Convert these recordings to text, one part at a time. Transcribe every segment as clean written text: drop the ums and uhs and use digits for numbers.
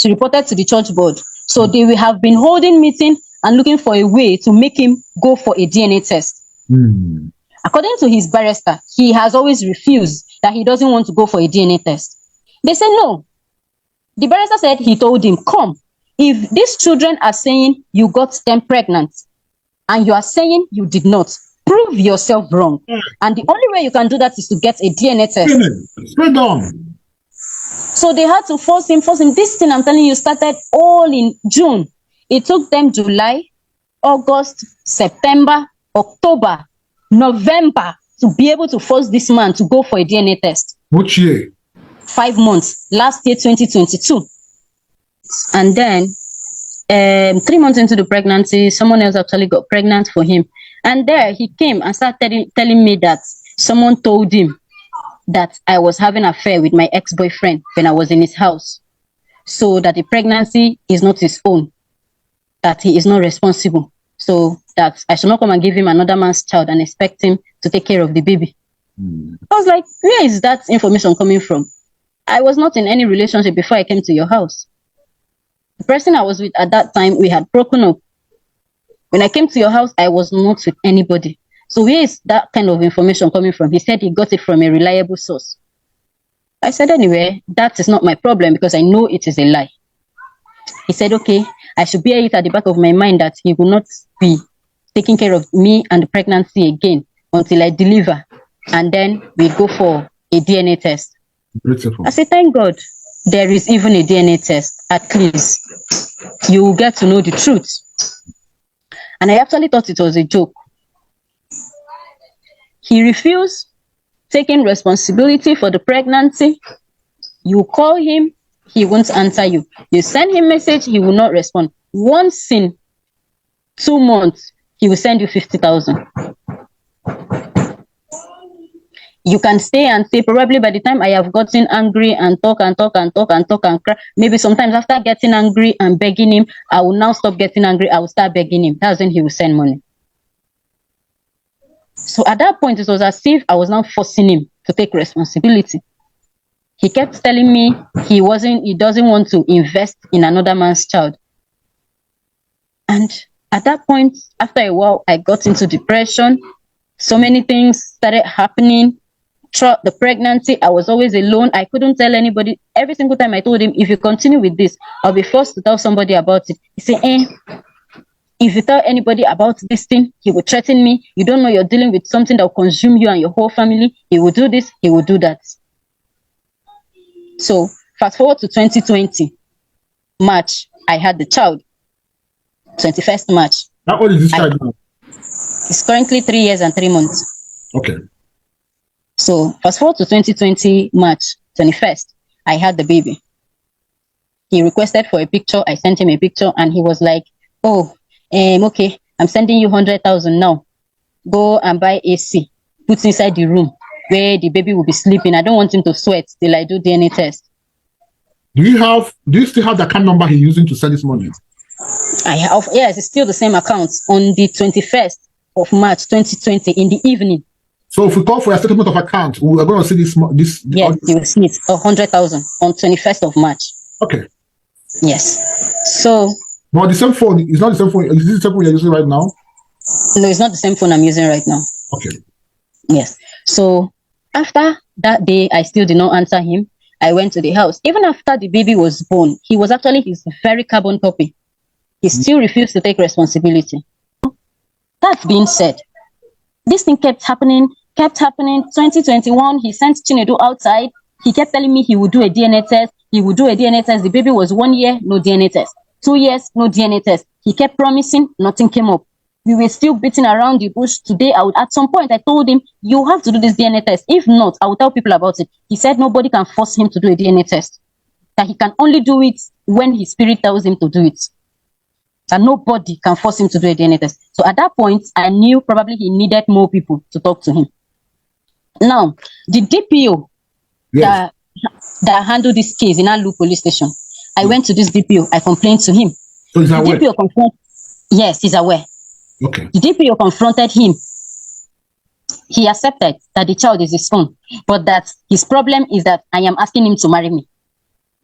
She reported to the church board. So they will have been holding meeting and looking for a way to make him go for a DNA test. According to his barrister, he has always refused, that he doesn't want to go for a DNA test. They said no. The barrister said he told him, come, if these children are saying you got them pregnant and you are saying you did not, prove yourself wrong. And the only way you can do that is to get a DNA test. Straight on. So they had to force him. This thing, I'm telling you, started all in June. It took them July, August, September, October, November to be able to force this man to go for a DNA test. Which year? 5 months. Last year, 2022. And then 3 months into the pregnancy, someone else actually got pregnant for him. And there he came and started telling me that someone told him that I was having an affair with my ex-boyfriend when I was in his house. So that the pregnancy is not his own, that he is not responsible. So that I should not come and give him another man's child and expect him to take care of the baby. I was like, where is that information coming from? I was not in any relationship before I came to your house. The person I was with at that time, we had broken up. When I came to your house, I was not with anybody. So where is that kind of information coming from? He said he got it from a reliable source. I said, anyway, that is not my problem because I know it is a lie. He said, okay, I should bear it at the back of my mind that he will not be taking care of me and the pregnancy again until I deliver. And then we go for a DNA test. Beautiful. I said, thank God there is even a DNA test. At least you will get to know the truth. And I actually thought it was a joke. He refused taking responsibility for the pregnancy. You call him, he won't answer you. You send him message, he will not respond. Once in 2 months, he will send you 50,000. You can stay and say, probably by the time I have gotten angry and talk and cry, maybe sometimes after getting angry and begging him, I will now stop getting angry, I will start begging him. That's when he will send money. So at that point, it was as if I was now forcing him to take responsibility. He kept telling me he doesn't want to invest in another man's child. And at that point, after a while, I got into depression. So many things started happening. Throughout the pregnancy, I was always alone. I couldn't tell anybody. Every single time I told him, if you continue with this, I'll be forced to tell somebody about it. He said, if you tell anybody about this thing, he will threaten me. You don't know you're dealing with something that will consume you and your whole family. He will do this, he will do that. So fast forward to 2020, March, I had the child. 21st March. How old is this child now? It's currently 3 years and 3 months. Okay. So fast forward to 2020, March 21st, I had the baby. He requested for a picture. I sent him a picture and he was like, oh, okay, I'm sending you 100,000 now. Go and buy AC. Put inside the room where the baby will be sleeping. I don't want him to sweat till I do DNA test. Do you still have the account number he's using to send this money? I have, yes, it's still the same account. On the 21st of March 2020 in the evening. So if we call for a statement of account, we are going to see this. Yes, you will see it, 100,000 on 21st of March. Okay. Yes. So. But the same phone is not the same phone. Is this the same phone you're using right now? No, it's not the same phone I'm using right now. Okay. Yes. So after that day, I still did not answer him. I went to the house. Even after the baby was born, he was actually his very carbon copy. He still refused to take responsibility. That being said, this thing kept happening. 2021, he sent Chinedu outside. He kept telling me he would do a DNA test. He would do a DNA test. The baby was 1 year, no DNA test. 2 years, no DNA test. He kept promising, nothing came up. We were still beating around the bush. Today, at some point, I told him, you have to do this DNA test. If not, I will tell people about it. He said nobody can force him to do a DNA test. That he can only do it when his spirit tells him to do it. That nobody can force him to do a DNA test. So at that point, I knew probably he needed more people to talk to him. Now, the DPO that handled this case in Alu police station, I went to this DPO. I complained to him. So he's aware? Yes, he's aware. Okay. The DPO confronted him. He accepted that the child is his son, but that his problem is that I am asking him to marry me.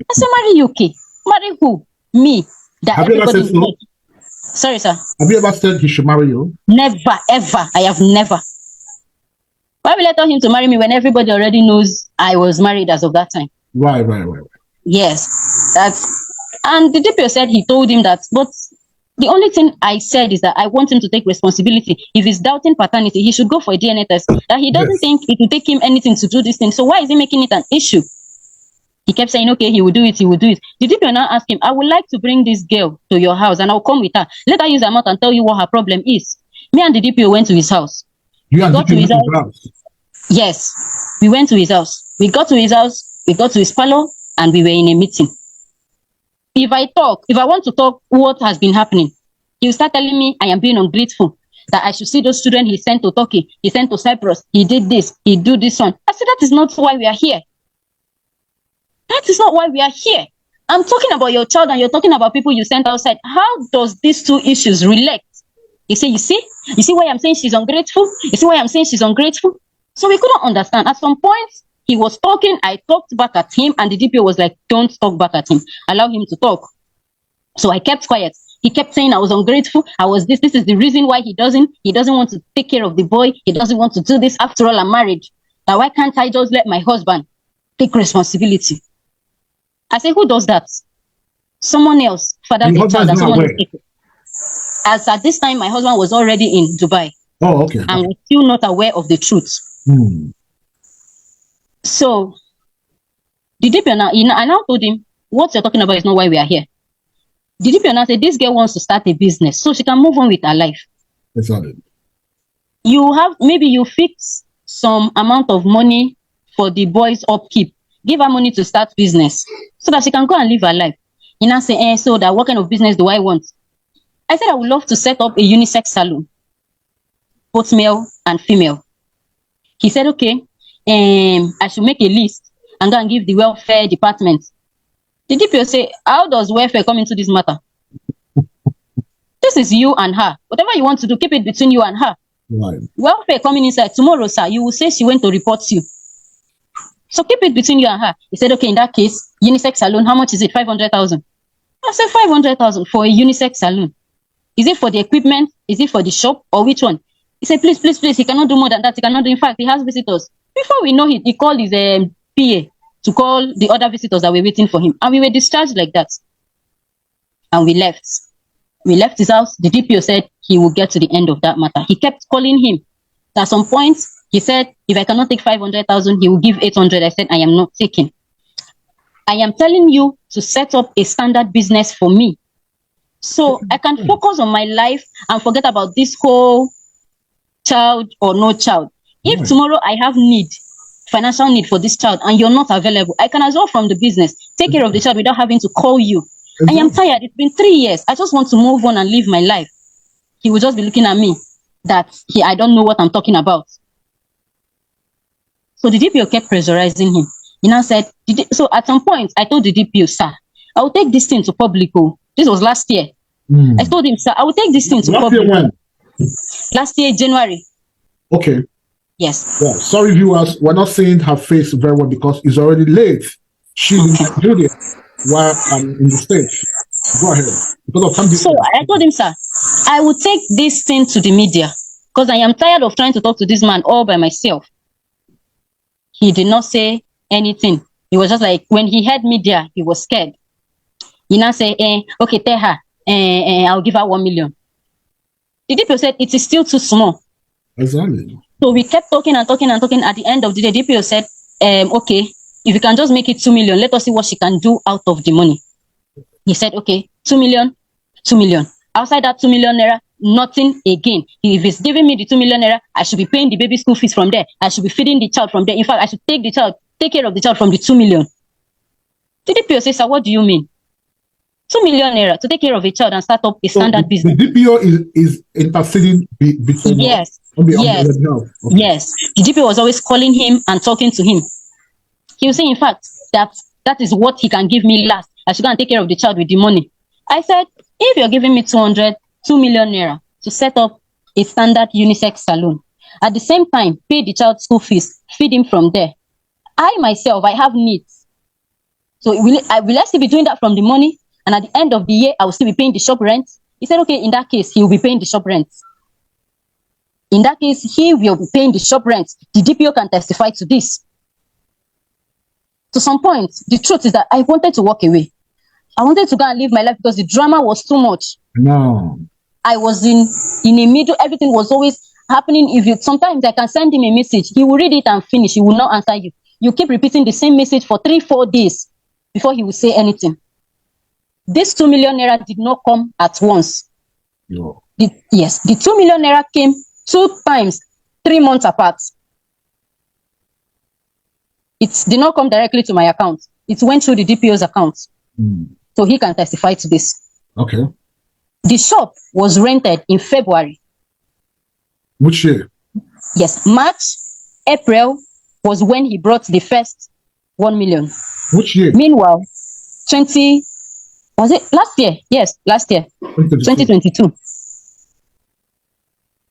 I said, marry you, okay? Marry who? Me. That Have you ever everybody said so? knows. Sorry, sir. Have you ever said he should marry you? Never, ever. I have never. Why will I tell him to marry me when everybody already knows I was married as of that time? Right. Yes. And the DPO said he told him that, but the only thing I said is that I want him to take responsibility. If he's doubting paternity, he should go for a DNA test. That he doesn't think it will take him anything to do this thing. So why is he making it an issue? He kept saying, okay, he will do it, he will do it. The DPO now asked him, I would like to bring this girl to your house and I'll come with her. Let her use her mouth and tell you what her problem is. Me and the DPO went to his house. You and DPO went to his house? Yes. We went to his house. We got to his house, we got to his parlor, and we were in a meeting. If I want to talk what has been happening, he will start telling me I am being ungrateful, that I should see those students he sent to Turkey, he sent to Cyprus, he did this, he do this one. I said, that is not why we are here. That is not why we are here. I'm talking about your child and you're talking about people you sent outside. How does these two issues relate? You see why I'm saying she's ungrateful? You see why I'm saying she's ungrateful? So we couldn't understand. At some point, he was talking, I talked back at him, and the DPO was like, don't talk back at him. Allow him to talk. So I kept quiet. He kept saying I was ungrateful. I was this. This is the reason why he doesn't want to take care of the boy. He doesn't want to do this. After all, I'm married. Now, why can't I just let my husband take responsibility? I say, who does that? Someone else. Father, the child, and someone else. As at this time, my husband was already in Dubai. Oh, okay. And was still not aware of the truth. So, the DPO now, I now told him, what you're talking about is not why we are here. The DPO now said, this girl wants to start a business so she can move on with her life. Exactly. Maybe you fix some amount of money for the boy's upkeep. Give her money to start business so that she can go and live her life. You now say, so that what kind of business do I want? I said, I would love to set up a unisex salon, both male and female. He said, okay, I should make a list and go and give the welfare department. The DPO say, how does welfare come into this matter? This is you and her. Whatever you want to do, keep it between you and her. Right. Welfare coming inside tomorrow, sir, you will say she went to report you. So keep it between you and her. He said, okay, in that case, unisex salon, how much is it? 500,000. I said, 500,000 for a unisex salon. Is it for the equipment? Is it for the shop? Or which one? He said, please, he cannot do more than that. He cannot do. In fact, he has visitors. Before we know it, he called his PA to call the other visitors that were waiting for him. And we were discharged like that. And we left. We left his house. The DPO said he will get to the end of that matter. He kept calling him. At some point, he said, if I cannot take 500,000, he will give 800. I said, I am not taking. I am telling you to set up a standard business for me, so I can focus on my life and forget about this whole child or no child. If tomorrow I have financial need for this child, and you're not available, I can as well from the business take care of the child without having to call you. I am tired. It's been 3 years. I just want to move on and live my life. He will just be looking at me that I don't know what I'm talking about. So the DPO kept pressurizing him. He now said, so at some point, I told the DPO, sir, I will take this thing to public. This was last year. I told him, sir, I will take this thing to public. When? Last year, January. Okay. Yes. Yeah. Sorry, viewers, we're not seeing her face very well because it's already late. She will do this while I'm in the stage. Go ahead. So I told him, sir, I will take this thing to the media because I am tired of trying to talk to this man all by myself. He did not say anything. He was just like, when he heard media, he was scared. He now said, okay, tell her, I'll give her 1 million. The DPO said, it is still too small. Exactly. So we kept talking and talking and talking. At the end of the day, DPO said, okay, if you can just make it 2 million, let us see what she can do out of the money. He said, okay, 2 million, 2 million. Outside that 2 million naira, nothing again. If he's giving me the 2 million naira, I should be paying the baby school fees from there. I should be feeding the child from there. In fact, I should take care of the child from the 2 million. The DPO says, sir, what do you mean? 2 million naira to take care of a child and start up a standard business. The DPO is interceding between yes. Yes. Okay. Yes. The DPO was always calling him and talking to him. He was saying, in fact, that is what he can give me last. I should go and take care of the child with the money. I said, if you're giving me 2 million naira to set up a standard unisex salon, at the same time, pay the child school fees, feed him from there. I myself, I have needs. So will I still be doing that from the money? And at the end of the year, I will still be paying the shop rent? He said, okay, in that case, he will be paying the shop rent. In that case, he will be paying the shop rent. The DPO can testify to this. To some point, the truth is that I wanted to walk away. I wanted to go and live my life because the drama was too much. No. I was in a middle. Everything was always happening. Sometimes I can send him a message. He will read it and finish. He will not answer you. You keep repeating the same message for 3-4 days before he will say anything. This 2 million naira did not come at once. No. Yes, the 2 million naira came 2 times, 3 months apart. It did not come directly to my account. It went through the DPO's account. So he can testify to this. Okay. The shop was rented in February. Which year? Yes, March, April was when he brought the first 1 million. Which year? Meanwhile, was it last year? Yes, last year, 2022.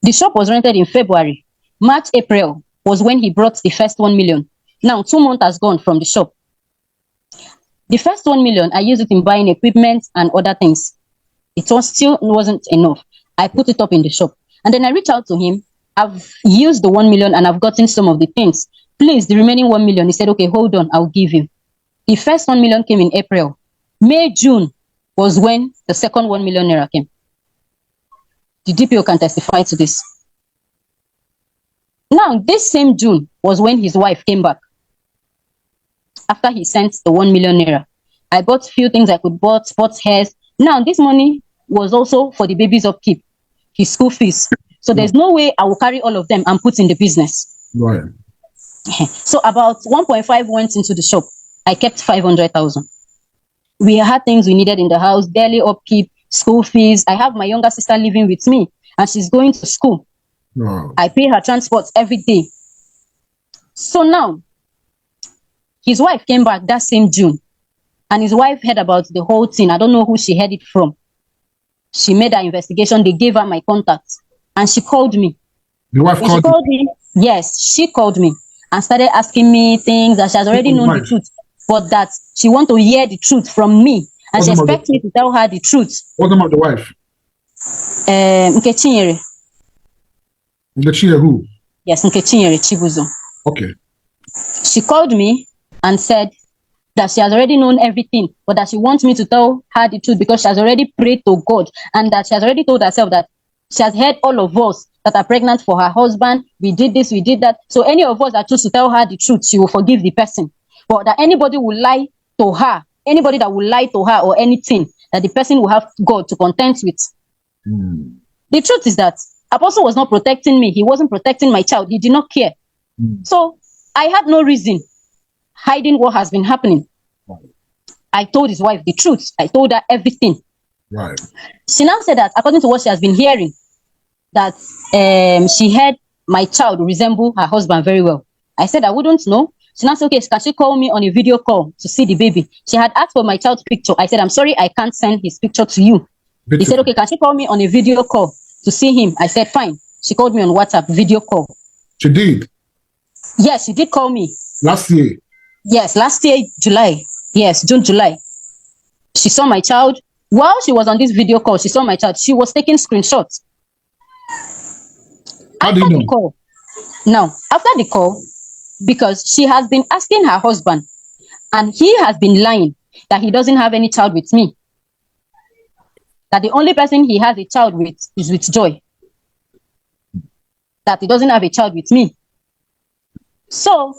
The shop was rented in February. March, April was when he brought the first 1 million. Now, 2 months has gone from the shop. The first 1 million, I used it in buying equipment and other things. It still wasn't enough. I put it up in the shop. And then I reached out to him. I've used the 1 million and I've gotten some of the things. Please, the remaining 1 million. He said, okay, hold on, I'll give you. The first 1 million came in April. May, June was when the second 1 million naira came. The DPO can testify to this. Now, this same June was when his wife came back. After he sent the 1 million naira, I bought a few things I could buy, sports hairs. Now, this money was also for the baby's upkeep, his school fees. So there's no way I will carry all of them and put in the business. Right. So about 1.5 went into the shop. I kept 500,000. We had things we needed in the house, daily upkeep, school fees. I have my younger sister living with me and she's going to school. Wow. I pay her transport every day. So now, his wife came back that same June and his wife heard about the whole thing. I don't know who she heard it from. She made her investigation. They gave her my contact and she called me. The wife When she called me. Yes, she called me and started asking me things that she has already known the truth, but that she want to hear the truth from me and she expects me to tell her the truth. What's the name of the wife? Yøung Chinyere. Chinyere who? Yes, Yøung Chinyere, Chibuzor. Okay. She called me and said that she has already known everything, but that she wants me to tell her the truth because she has already prayed to God and that she has already told herself that she has heard all of us that are pregnant for her husband. We did this, we did that. So any of us that choose to tell her the truth, she will forgive the person. But that anybody will lie to her, anybody that will lie to her or anything, that the person will have God to contend with. The truth is that Apostle was not protecting me. He wasn't protecting my child. He did not care. So I had no reason hiding what has been happening. I told his wife the truth. I told her everything. Right. She now said that according to what she has been hearing, that she heard my child resemble her husband very well. I said I wouldn't know. She now said, okay, can she call me on a video call to see the baby? She had asked for my child's picture. I said, I'm sorry, I can't send his picture to you. He said, okay, can she call me on a video call to see him? I said, fine. She called me on WhatsApp, video call. She did? Yes, she did call me. Last year? Yes, last year, July. Yes, June, July. She saw my child. While she was on this video call, she saw my child. She was taking screenshots. How do you know? Now, after the call, because she has been asking her husband, and he has been lying that he doesn't have any child with me. That the only person he has a child with is with Joy. That he doesn't have a child with me. So,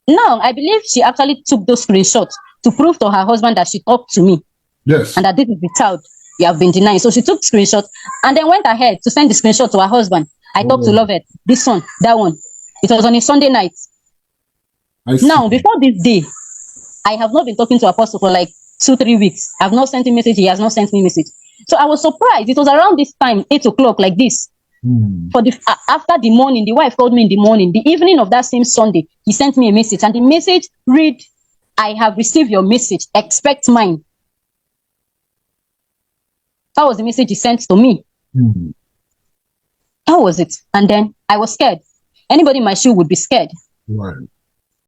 now I believe she actually took those screenshots to prove to her husband that she talked to me. Yes. And that this is the child you have been denying. So she took screenshots and then went ahead to send the screenshot to her husband. I talked to Lovett, this one, that one. It was on a Sunday night. Now, before this day, I have not been talking to Apostle for like 2-3 weeks. I have not sent him message. He has not sent me message. So I was surprised. It was around this time, 8 o'clock, like this. For the after the morning, the wife called me in the morning. The evening of that same Sunday, he sent me a message, and the message read, "I have received your message. Expect mine." That was the message he sent to me. That was it. And then I was scared. Anybody in my shoe would be scared. Right.